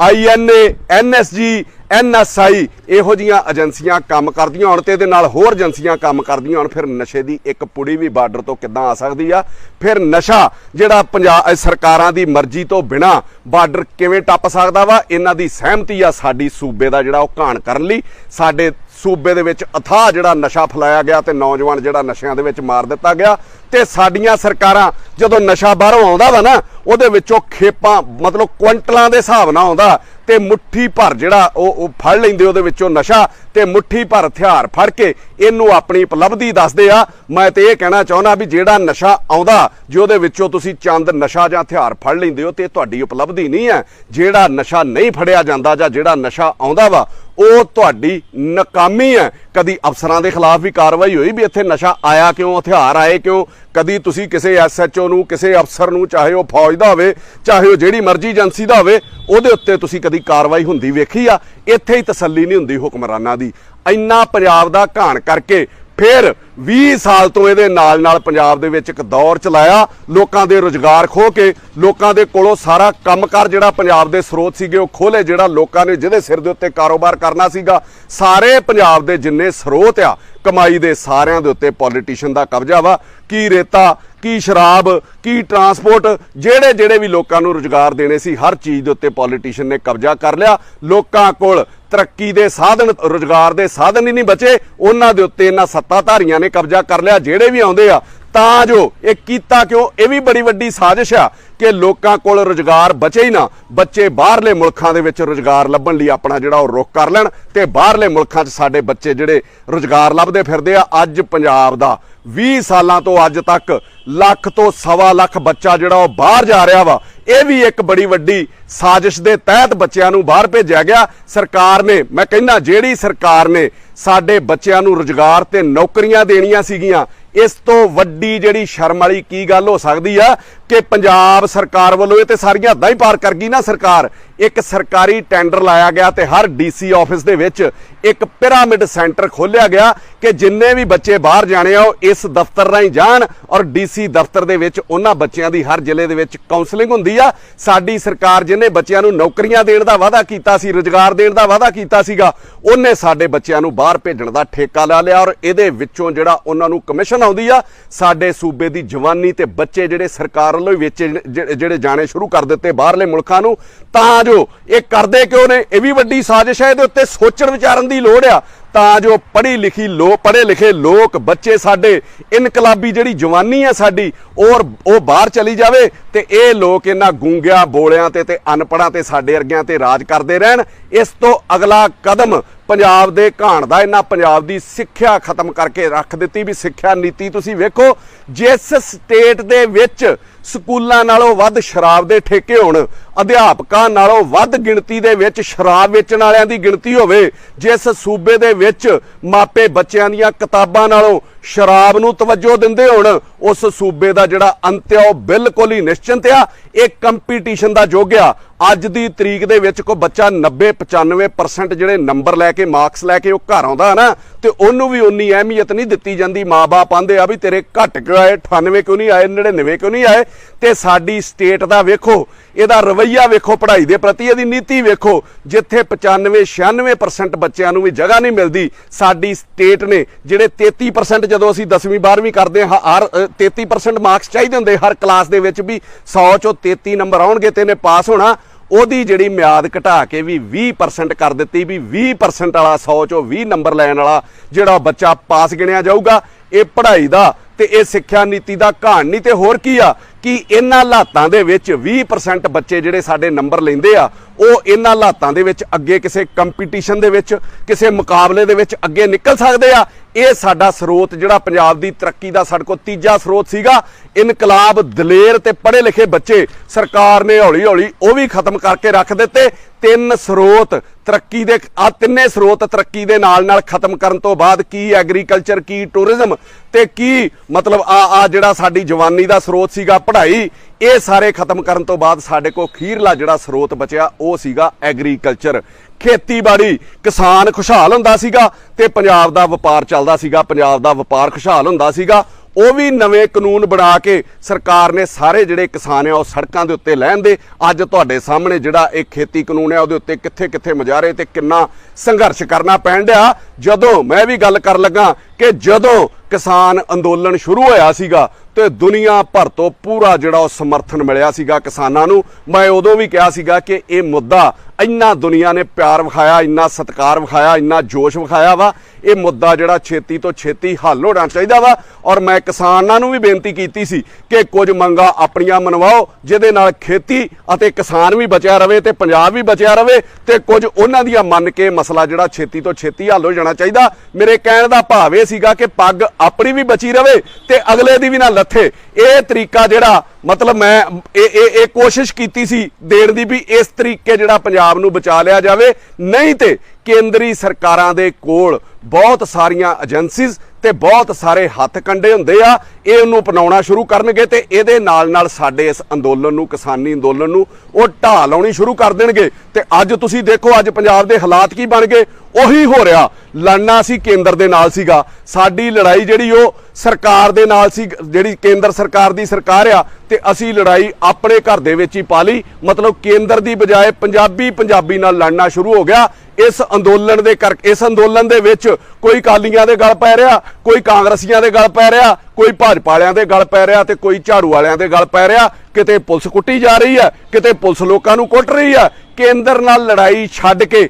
INA, NSG, NSI ਇਹੋ ਜਿਹੀਆਂ ਏਜੰਸੀਆਂ ਕੰਮ ਕਰਦੀਆਂ ਹੋਣ ਤੇ ਇਹਦੇ ਨਾਲ ਹੋਰ ਏਜੰਸੀਆਂ ਕੰਮ ਕਰਦੀਆਂ ਹੋਣ, ਫਿਰ ਨਸ਼ੇ ਦੀ ਇੱਕ ਪੁੜੀ ਵੀ ਬਾਰਡਰ ਤੋਂ ਕਿੱਦਾਂ ਆ ਸਕਦੀ ਆ? ਫਿਰ ਨਸ਼ਾ ਜਿਹੜਾ ਪੰਜਾਬ ਸਰਕਾਰਾਂ ਦੀ ਮਰਜ਼ੀ ਤੋਂ ਬਿਨਾ ਬਾਰਡਰ ਕਿਵੇਂ ਟੱਪ ਸਕਦਾ ਵਾ? ਇਹਨਾਂ ਦੀ ਸਹਿਮਤੀ ਆ ਸਾਡੀ ਸੂਬੇ ਦਾ ਜਿਹੜਾ ਉਹ ਘਾਣ ਕਰਨ ਲਈ। ਸਾਡੇ सूबे दे विच अथाह जिहड़ा नशा फैलाया गया ते नौजवान जिहड़ा नशिਆਂ दे विच मार दिता गया। ते साडियां सरकारां जदों नशा बाहरों आउंदा वा ना, ਉਹਦੇ ਵਿੱਚੋਂ ਖੇਪਾਂ मतलब ਕੁਇੰਟਲਾਂ ਦੇ ਹਿਸਾਬ ਨਾਲ ਆਉਂਦਾ ਤੇ ਮੁੱਠੀ ਭਰ ਜਿਹੜਾ ਉਹ ਫੜ ਲੈਂਦੇ ਉਹਦੇ ਵਿੱਚੋਂ ਨਸ਼ਾ ਤੇ ਮੁੱਠੀ ਭਰ ਹਥਿਆਰ ਫੜ ਕੇ ਇਹਨੂੰ ਆਪਣੀ ਉਪਲਬਧੀ ਦੱਸਦੇ ਆ। ਮੈਂ ਤੇ ਇਹ ਕਹਿਣਾ ਚਾਹੁੰਦਾ ਵੀ ਜਿਹੜਾ ਨਸ਼ਾ ਆਉਂਦਾ ਜੇ ਉਹਦੇ ਵਿੱਚੋਂ ਤੁਸੀਂ ਚੰਦ ਨਸ਼ਾ ਜਾਂ ਹਥਿਆਰ ਫੜ ਲੈਂਦੇ ਹੋ ਤੇ ਤੁਹਾਡੀ ਉਪਲਬਧੀ ਨਹੀਂ ਹੈ। ਜਿਹੜਾ ਨਸ਼ਾ ਨਹੀਂ ਫੜਿਆ ਜਾਂਦਾ ਜਾਂ ਜਿਹੜਾ ਨਸ਼ਾ ਆਉਂਦਾ ਵਾ ਉਹ ਤੁਹਾਡੀ ਨਾਕਾਮੀ ਹੈ। ਕਦੀ ਅਫਸਰਾਂ ਦੇ ਖਿਲਾਫ ਵੀ ਕਾਰਵਾਈ ਹੋਈ ਵੀ ਇੱਥੇ ਨਸ਼ਾ ਆਇਆ ਕਿਉਂ, ਹਥਿਆਰ ਆਏ ਕਿਉਂ? ਕਦੀ ਤੁਸੀਂ ਕਿਸੇ SHO ਨੂੰ, ਕਿਸੇ ਅਫਸਰ ਨੂੰ, ਚਾਹੇ ਉਹ ਫੌਜ ਦਾ ਹੋਵੇ, ਚਾਹੇ ਉਹ ਜਿਹੜੀ ਮਰਜ਼ੀ ਏਜੰਸੀ ਦਾ ਹੋਵੇ, ਉਹਦੇ ਉੱਤੇ ਤੁਸੀਂ ਕਦੀ ਕਾਰਵਾਈ ਹੁੰਦੀ ਵੇਖੀ ਆ? ਇੱਥੇ ਹੀ ਤਸੱਲੀ ਨਹੀਂ ਹੁੰਦੀ ਹੁਕਮਰਾਨਾਂ ਦੀ। ਇੰਨਾ ਪੰਜਾਬ ਦਾ ਘਾਣ ਕਰਕੇ फिर 20 साल तो ये नाल नाल पंजाब दे विच एक दौर चलाया, लोकां दे रोजगार खो के, लोकां दे कोलों सारा कामकार जिहड़ा पंजाब दे स्रोत सीगे वो खोले, जिहड़ा लोकां ने जिहदे सिर दे उत्ते कारोबार करना सीगा, सारे पंजाब दे जिन्ने स्रोत आ कमाई दे सारियां दे उत्ते पॉलिटिशियन दा कब्जा वा। की रेता, की शराब, की ट्रांसपोर्ट, जेड़े जेड़े भी लोकां नूं रोजगार देने सी, हर चीज़ दे उत्ते पॉलिटिशियन ने कब्जा कर लिया। लोकां कोल तरक्की दे साधन, रोजगार दे साधन ही नहीं बचे, उन्हां दे उत्ते इन्हां सत्ताधारियां ने कब्जा कर लिया। जेड़े भी आउंदे आ तां जो ये कीता क्यों? ये भी बड़ी वड्डी साजिश आ कि लोकां कोल रोजगार बचे ही ना, बच्चे बाहरले मुल्खां दे विच रोजगार लभण लई अपना जिहड़ा ओह रुख कर लैण ते बाहरले मुल्खां 'च साडे बच्चे जिहड़े रोजगार लभदे फिरदे आ। अज पंजाब दा 20 सालां तो अज तक ਲੱਖ ਤੋਂ सवा ਲੱਖ ਬੱਚਾ ਜਿਹੜਾ ਉਹ ਬਾਹਰ ਜਾ ਰਿਹਾ ਵਾ। ਇਹ ਵੀ ਇੱਕ ਬੜੀ ਵੱਡੀ ਸਾਜ਼ਿਸ਼ ਦੇ ਤਹਿਤ ਬੱਚਿਆਂ ਨੂੰ ਬਾਹਰ ਭੇਜਿਆ ਗਿਆ। ਸਰਕਾਰ ਨੇ, ਮੈਂ ਕਹਿੰਦਾ ਜਿਹੜੀ ਸਰਕਾਰ ਨੇ ਸਾਡੇ ਬੱਚਿਆਂ ਨੂੰ ਰੁਜ਼ਗਾਰ ਤੇ ਨੌਕਰੀਆਂ ਦੇਣੀਆਂ ਸੀਗੀਆਂ, ਇਸ ਤੋਂ ਵੱਡੀ ਜਿਹੜੀ ਸ਼ਰਮ ਵਾਲੀ ਕੀ ਗੱਲ ਹੋ ਸਕਦੀ ਆ ਕਿ ਪੰਜਾਬ ਸਰਕਾਰ ਵੱਲੋਂ ਇਹ ਤੇ ਸਾਰੀਆਂ ਹੱਦਾਂ ਹੀ ਪਾਰ ਕਰ ਗਈ ਨਾ ਸਰਕਾਰ। ਇੱਕ ਸਰਕਾਰੀ ਟੈਂਡਰ ਲਾਇਆ ਗਿਆ ਤੇ ਹਰ DC ਆਫਿਸ ਦੇ ਵਿੱਚ ਇੱਕ ਪਿਰਾਮਿਡ ਸੈਂਟਰ ਖੋਲ੍ਹਿਆ ਗਿਆ ਕਿ ਜਿੰਨੇ ਵੀ ਬੱਚੇ ਬਾਹਰ ਜਾਣੇ ਆ ਉਹ ਇਸ ਦਫ਼ਤਰ ਰਾਹੀਂ ਜਾਣ ਔਰ DC ਦਫ਼ਤਰ ਦੇ ਵਿੱਚ ਉਹਨਾਂ ਬੱਚਿਆਂ ਦੀ ਹਰ ਜ਼ਿਲ੍ਹੇ ਦੇ ਵਿੱਚ ਕਾਉਂਸਲਿੰਗ ਹੁੰਦੀ ਆ। ਸਾਡੀ ਸਰਕਾਰ ਜਿਹਨੇ ਬੱਚਿਆਂ ਨੂੰ ਨੌਕਰੀਆਂ ਦੇਣ ਦਾ ਵਾਅਦਾ ਕੀਤਾ ਸੀ, ਰੁਜ਼ਗਾਰ ਦੇਣ ਦਾ ਵਾਅਦਾ ਕੀਤਾ ਸੀਗਾ, ਉਹਨੇ ਸਾਡੇ ਬੱਚਿਆਂ ਨੂੰ ਬਾਹਰ ਭੇਜਣ ਦਾ ਠੇਕਾ ਲੈ ਲਿਆ ਔਰ ਇਹਦੇ ਵਿੱਚੋਂ ਜਿਹੜਾ ਉਹਨਾਂ ਨੂੰ ਕਮਿਸ਼ਨ ਆਉਂਦੀ ਆ, ਸਾਡੇ ਸੂਬੇ ਦੀ ਜਵਾਨੀ ਤੇ ਬੱਚੇ ਜਿਹੜੇ ਸਰਕਾਰ ਵੱਲੋਂ ਹੀ ਵੇਚੇ ਜਿਹੜੇ ਜਾਣੇ ਸ਼ੁਰੂ ਕਰ ਦਿੱਤੇ ਬਾਹਰਲੇ ਮੁਲਕਾਂ ਨੂੰ। ਤਾਂ ਜੋ ਇਹ ਕਰਦੇ ਕਿਉਂ ਨੇ? ਇਹ ਵੀ ਵੱਡੀ ਸਾਜ਼ਿਸ਼ ਹੈ, ਇਹਦੇ ਉੱਤੇ ਸੋਚਣ ਵਿਚਾਰਨ ਦੀ ਲੋੜ ਆ ਤਾਂ ਜੋ ਪੜ੍ਹੇ ਲਿਖੇ ਲੋਕ ਬੱਚੇ ਸਾਡੇ ਇਨਕਲਾਬੀ ਜਿਹੜੀ ਜਵਾਨੀ ਆ ਸਾਡੀ ਉਹ ਬਾਹਰ ਚਲੀ ਜਾਵੇ ਤੇ ਇਹ ਲੋਕ ਇਹਨਾਂ ਗੂੰਗਿਆਂ ਬੋਲਿਆਂ ਤੇ ਅਨਪੜ੍ਹਾਂ ਤੇ ਸਾਡੇ ਵਰਗਿਆਂ ਤੇ ਰਾਜ ਕਰਦੇ ਰਹਿਣ। ਇਸ ਤੋਂ ਅਗਲਾ ਕਦਮ ਪੰਜਾਬ ਦੇ ਘਾਣ ਦਾ, ਇਹਨਾਂ ਪੰਜਾਬ ਦੀ ਸਿੱਖਿਆ ਖਤਮ ਕਰਕੇ ਰੱਖ ਦਿੱਤੀ ਵੀ ਸਿੱਖਿਆ ਨੀਤੀ ਤੁਸੀਂ ਵੇਖੋ, ਜਿਸ ਸਟੇਟ ਦੇ ਵਿੱਚ ਸਕੂਲਾਂ ਨਾਲੋਂ ਵੱਧ ਸ਼ਰਾਬ ਦੇ ਠੇਕੇ ਹੋਣ, ਅਧਿਆਪਕਾਂ ਨਾਲੋਂ ਵੱਧ ਗਿਣਤੀ ਦੇ ਵਿੱਚ ਸ਼ਰਾਬ ਵੇਚਣ ਵਾਲਿਆਂ ਦੀ ਗਿਣਤੀ ਹੋਵੇ, ਜਿਸ ਸੂਬੇ ਦੇ ਵਿੱਚ ਮਾਪੇ ਬੱਚਿਆਂ ਦੀਆਂ ਕਿਤਾਬਾਂ ਨਾਲੋਂ ਸ਼ਰਾਬ ਨੂੰ ਤਵੱਜੋ ਦਿੰਦੇ ਹੋਣ, ਉਸ ਸੂਬੇ ਦਾ ਜਿਹੜਾ ਅੰਤ ਆ ਉਹ ਬਿਲਕੁਲ ਹੀ ਨਿਸ਼ਚਿੰਤ ਆ। ਇਹ ਕੰਪੀਟੀਸ਼ਨ ਦਾ ਯੁੱਗ ਆ। ਅੱਜ ਦੀ ਤਰੀਕ ਦੇ ਵਿੱਚ ਕੋਈ ਬੱਚਾ 90-95% ਜਿਹੜੇ ਨੰਬਰ ਲੈ ਕੇ, ਮਾਰਕਸ ਲੈ ਕੇ ਉਹ ਘਰ ਆਉਂਦਾ ਨਾ ਤੇ ਉਹਨੂੰ ਵੀ ਉਨੀ ਅਹਿਮੀਅਤ ਨਹੀਂ ਦਿੱਤੀ ਜਾਂਦੀ। ਮਾਂ-ਬਾਪ ਆਂਦੇ ਆ ਵੀ ਤੇਰੇ ਘੱਟ ਕਿਉਂ ਆਏ, 98 ਕਿਉਂ ਨਹੀਂ ਆਏ, 99 ਕਿਉਂ ਨਹੀਂ ਆਏ। ਤੇ ਸਾਡੀ ਸਟੇਟ ਦਾ ਵੇਖੋ, ਇਹਦਾ ਰਵੱਈਆ ਵੇਖੋ, ਪੜ੍ਹਾਈ ਦੇ ਪ੍ਰਤੀ ਇਹਦੀ ਨੀਤੀ ਵੇਖੋ, ਜਿੱਥੇ 95-96% ਬੱਚਿਆਂ ਨੂੰ ਵੀ ਜਗ੍ਹਾ ਨਹੀਂ ਮਿਲਦੀ, ਸਾਡੀ ਸਟੇਟ ਨੇ ਜਿਹੜੇ 33% ਜਦੋਂ ਅਸੀਂ 10ਵੀਂ 12ਵੀਂ ਕਰਦੇ ਹਾਂ, ਹਰ 33% ਮਾਰਕਸ ਚਾਹੀਦੇ ਹੁੰਦੇ ਹਰ ਕਲਾਸ ਦੇ ਵਿੱਚ ਵੀ 100 ਚੋਂ 33 ਨੰਬਰ ਆਉਣਗੇ ਤੇ ਇਹਨੇ ਪਾਸ ਹੋਣਾ, ਉਹਦੀ ਜਿਹੜੀ ਮਿਆਦ ਘਟਾ ਕੇ ਵੀ 20% ਕਰ ਦਿੱਤੀ ਵੀ 20% ਵਾਲਾ 100 ਚੋਂ 20 ਨੰਬਰ ਲੈਣ ਵਾਲਾ ਜਿਹੜਾ ਬੱਚਾ ਪਾਸ ਗਿਣਿਆ ਜਾਊਗਾ। ਇਹ ਪੜ੍ਹਾਈ ਦਾ ਤੇ ਇਹ ਸਿੱਖਿਆ ਨੀਤੀ ਦਾ ਘਾਣ ਨਹੀਂ ਤੇ ਹੋਰ ਕੀ ਆ ਕਿ ਇਹਨਾਂ ਹਾਲਾਤਾਂ ਦੇ ਵਿੱਚ 20% ਬੱਚੇ ਜਿਹੜੇ ਸਾਡੇ ਨੰਬਰ ਲੈਂਦੇ ਆ ਉਹ ਇਹਨਾਂ ਹਾਲਾਤਾਂ ਦੇ ਵਿੱਚ ਅੱਗੇ ਕਿਸੇ ਕੰਪੀਟੀਸ਼ਨ ਦੇ ਵਿੱਚ, ਕਿਸੇ ਮੁਕਾਬਲੇ ਦੇ ਵਿੱਚ ਅੱਗੇ ਨਿਕਲ ਸਕਦੇ ਆ। ਇਹ ਸਾਡਾ ਸਰੋਤ ਜਿਹੜਾ ਪੰਜਾਬ ਦੀ ਤਰੱਕੀ ਦਾ ਸਾਡੇ ਕੋਲ ਤੀਜਾ ਸਰੋਤ ਸੀਗਾ। ਇਨਕਲਾਬ, ਦਲੇਰ ਤੇ ਪੜ੍ਹੇ ਲਿਖੇ ਬੱਚੇ ਸਰਕਾਰ ਨੇ ਹੌਲੀ ਹੌਲੀ ਉਹ ਵੀ ਖਤਮ ਕਰਕੇ ਰੱਖ ਦਿੱਤੇ। ਤਿੰਨ ਸਰੋਤ ਤਰੱਕੀ ਦੇ, ਆ ਤਿੰਨੇ ਸਰੋਤ ਤਰੱਕੀ ਦੇ ਨਾਲ ਖਤਮ ਕਰਨ ਤੋਂ ਬਾਅਦ ਕੀ ਐਗਰੀਕਲਚਰ, ਕੀ ਟੂਰਿਜ਼ਮ ਤੇ ਕੀ ਮਤਲਬ ਆ ਜਿਹੜਾ ਸਾਡੀ ਜਵਾਨੀ ਦਾ ਸਰੋਤ ਸੀਗਾ ਪੜ੍ਹਾਈ, ਇਹ ਸਾਰੇ ਖਤਮ ਕਰਨ ਤੋਂ ਬਾਅਦ ਸਾਡੇ ਕੋਲ ਅਖੀਰਲਾ ਜਿਹੜਾ ਸਰੋਤ ਬਚਿਆ ਉਹ ਸੀਗਾ ਐਗਰੀਕਲਚਰ, ਖੇਤੀਬਾੜੀ। ਕਿਸਾਨ ਖੁਸ਼ਹਾਲ ਹੁੰਦਾ ਸੀਗਾ ਤੇ ਪੰਜਾਬ ਦਾ ਵਪਾਰ ਚੱਲਦਾ ਸੀਗਾ, ਪੰਜਾਬ ਦਾ ਵਪਾਰ ਖੁਸ਼ਹਾਲ ਹੁੰਦਾ ਸੀਗਾ। ਉਹ ਵੀ ਨਵੇਂ ਕਾਨੂੰਨ ਬਣਾ ਕੇ ਸਰਕਾਰ ਨੇ ਸਾਰੇ ਜਿਹੜੇ ਕਿਸਾਨ ਆ ਉਹ ਸੜਕਾਂ ਦੇ ਉੱਤੇ ਲੈਣ ਦੇ। ਅੱਜ ਤੁਹਾਡੇ ਸਾਹਮਣੇ ਜਿਹੜਾ ਇਹ ਖੇਤੀ ਕਾਨੂੰਨ ਹੈ ਉਹਦੇ ਉੱਤੇ ਕਿੱਥੇ ਕਿੱਥੇ ਮੁਜ਼ਾਹਰੇ ਤੇ ਕਿੰਨਾ ਸੰਘਰਸ਼ ਕਰਨਾ ਪੈਣ ਡਿਆ। ਜਦੋਂ ਮੈਂ ਵੀ ਗੱਲ ਕਰਨ ਲੱਗਾ ਕਿ ਜਦੋਂ ਕਿਸਾਨ ਅੰਦੋਲਨ ਸ਼ੁਰੂ ਹੋਇਆ ਸੀਗਾ ਤੇ ਦੁਨੀਆ ਭਰ ਤੋਂ ਪੂਰਾ ਜਿਹੜਾ ਉਹ ਸਮਰਥਨ ਮਿਲਿਆ ਸੀਗਾ ਕਿਸਾਨਾਂ ਨੂੰ। ਮੈਂ ਉਦੋਂ ਵੀ ਕਿਹਾ ਸੀਗਾ ਕਿ ਇਹ ਮੁੱਦਾ ਇੰਨਾ ਦੁਨੀਆ ਨੇ ਪਿਆਰ ਵਿਖਾਇਆ, ਇੰਨਾ ਸਤਿਕਾਰ ਵਿਖਾਇਆ, ਇੰਨਾ ਜੋਸ਼ ਵਿਖਾਇਆ ਵਾ, ਇਹ ਮੁੱਦਾ ਜਿਹੜਾ ਛੇਤੀ ਤੋਂ ਛੇਤੀ ਹੱਲ ਹੋਣਾ ਚਾਹੀਦਾ ਵਾ। ਔਰ ਮੈਂ ਕਿਸਾਨਾਂ ਨੂੰ ਵੀ ਬੇਨਤੀ ਕੀਤੀ ਸੀ ਕਿ ਕੁਝ ਮੰਗਾਂ ਆਪਣੀਆਂ ਮਨਵਾਓ ਜਿਹਦੇ ਨਾਲ ਖੇਤੀ ਅਤੇ ਕਿਸਾਨ ਵੀ ਬਚਿਆ ਰਵੇ ਤੇ ਪੰਜਾਬ ਵੀ ਬਚਿਆ ਰਵੇ, ਤੇ ਕੁਝ ਉਹਨਾਂ ਦੀਆਂ ਮੰਨ ਕੇ ਮਸਲਾ ਜਿਹੜਾ ਛੇਤੀ ਤੋਂ ਛੇਤੀ ਹੱਲ ਹੋ ਜਾਣਾ ਚਾਹੀਦਾ। ਮੇਰੇ ਕਹਿਣ ਦਾ ਭਾਵ ਇਹ ਸੀਗਾ ਕਿ ਪੱਗ ਆਪਣੀ ਵੀ ਬਚੀ ਰਵੇ ਤੇ ਅਗਲੇ ਦੀ ਵੀ ਨਾ ਲੱਥੇ। ਇਹ ਤਰੀਕਾ ਜਿਹੜਾ ਮਤਲਬ ਮੈਂ ਇਹ ਕੋਸ਼ਿਸ਼ ਕੀਤੀ ਸੀ ਦੇਣ ਦੀ ਵੀ ਇਸ ਤਰੀਕੇ ਜਿਹੜਾ ਪੰਜਾਬ ਨੂੰ ਬਚਾ ਲਿਆ ਜਾਵੇ। ਨਹੀਂ ਤੇ ਕੇਂਦਰੀ ਸਰਕਾਰਾਂ ਦੇ ਕੋਲ ਬਹੁਤ ਸਾਰੀਆਂ ਏਜੰਸੀਜ਼ ਤੇ ਬਹੁਤ ਸਾਰੇ ਹੱਥ ਕੰਡੇ ਹੁੰਦੇ ਆ, ਇਹ ਉਹਨੂੰ ਅਪਣਾਉਣਾ ਸ਼ੁਰੂ ਕਰਨਗੇ ਤੇ ਇਹਦੇ ਨਾਲ ਸਾਡੇ ਇਸ ਅੰਦੋਲਨ ਨੂੰ, ਕਿਸਾਨੀ ਅੰਦੋਲਨ ਨੂੰ ਉਹ ਢਾਹ ਲਾਉਣੀ ਸ਼ੁਰੂ ਕਰ ਦੇਣਗੇ। ਤੇ ਅੱਜ ਤੁਸੀਂ ਦੇਖੋ ਅੱਜ ਪੰਜਾਬ ਦੇ ਹਾਲਾਤ ਕੀ ਬਣ ਗਏ। ਉਹੀ ਹੋ ਰਿਹਾ। ਲੜਨਾ ਸੀ ਕੇਂਦਰ ਦੇ ਨਾਲ ਸੀਗਾ, ਸਾਡੀ ਲੜਾਈ ਜਿਹੜੀ ਉਹ ਸਰਕਾਰ ਦੇ ਨਾਲ ਸੀ, ਜਿਹੜੀ ਕੇਂਦਰ ਸਰਕਾਰ ਦੀ ਸਰਕਾਰ ਆ, ਤੇ ਅਸੀਂ ਲੜਾਈ ਆਪਣੇ ਘਰ ਦੇ ਵਿੱਚ ਹੀ ਪਾ ਲਈ। ਮਤਲਬ ਕੇਂਦਰ ਦੀ ਬਜਾਏ ਪੰਜਾਬੀ ਨਾਲ ਲੜਨਾ ਸ਼ੁਰੂ ਹੋ ਗਿਆ। ਇਸ ਅੰਦੋਲਨ ਦੇ ਕਰਕੇ, ਇਸ ਅੰਦੋਲਨ ਦੇ ਵਿੱਚ ਕੋਈ ਅਕਾਲੀਆਂ ਦੇ ਗਲ ਪੈ ਰਿਹਾ, ਕੋਈ ਕਾਂਗਰਸੀਆਂ ਦੇ ਗਲ ਪੈ ਰਿਹਾ, ਕੋਈ ਭਾਜਪਾ ਵਾਲਿਆਂ ਦੇ ਗਲ ਪੈ ਰਿਹਾ ਤੇ ਕੋਈ ਝਾੜੂ ਵਾਲਿਆਂ ਦੇ ਗਲ ਪੈ ਰਿਹਾ। ਕਿਤੇ ਪੁਲਿਸ ਕੁੱਟੀ ਜਾ ਰਹੀ ਹੈ, ਕਿਤੇ ਪੁਲਿਸ ਲੋਕਾਂ ਨੂੰ ਕੁੱਟ ਰਹੀ ਹੈ। ਕੇਂਦਰ ਨਾਲ ਲੜਾਈ ਛੱਡ ਕੇ